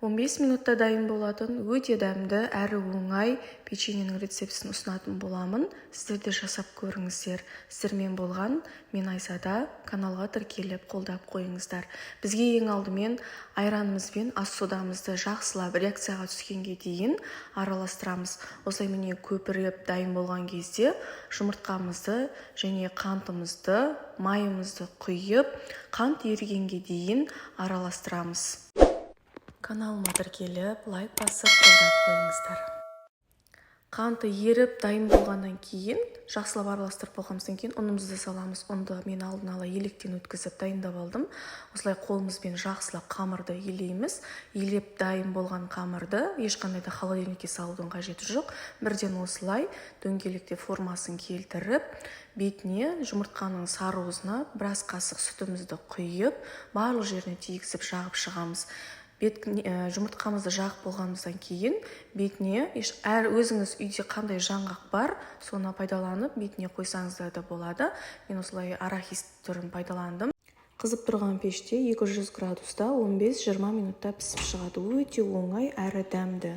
15 минутта дайын болатын өте дәмді әрі оңай печеньенің рецептісін ұсынатын боламын. Сіздер де жасап көріңіздер. Сіздермен болған мен Айзада. Каналға тіркеліп қолдап қойыңыздар. Бізге ең алдымен айранымыз бен ас содамызды жақсылап реакцияға түскенге дейін араластырамыз. Осылай міне көпіріп дайын болған кезде жұмыртқамызды және қантымызды, майымызды құйып, қант ерігенге дейін араластырамыз. Каналыма тіркеліп, лайк басып, қолдап қойыңыздар. Қанты еріп дайын болғаннан кейін, жақсылап араластырып болғанымыздан кейін ұнымызды саламыз. Ұнды мен алдын ала електен өткізіп дайындап алдым. Осылай қолымызбен жақсылап қамырды елейміз. Елеп дайын болған қамырды ешқандай да холодильникке салудың қажеті жоқ. Бірден осылай дөңгелекте формасын келтіріп, бетіне жұмыртқаның сарыуызына біраз қасық сүтімізді құйып, барлық жеріне тигізіп жағып шығамыз. Жұмыртқамызды жағып болғанымыздан кейін бетіне өзіңіз үйде қандай жаңғақ бар, соны пайдаланып бетіне қойсаңыздар да болады. Мен осылай арахис түрін пайдаландым. Қызып тұрған пеште 200 градуста 15-20 минутта пісіп шығады. Өте оңай әрі дәмді.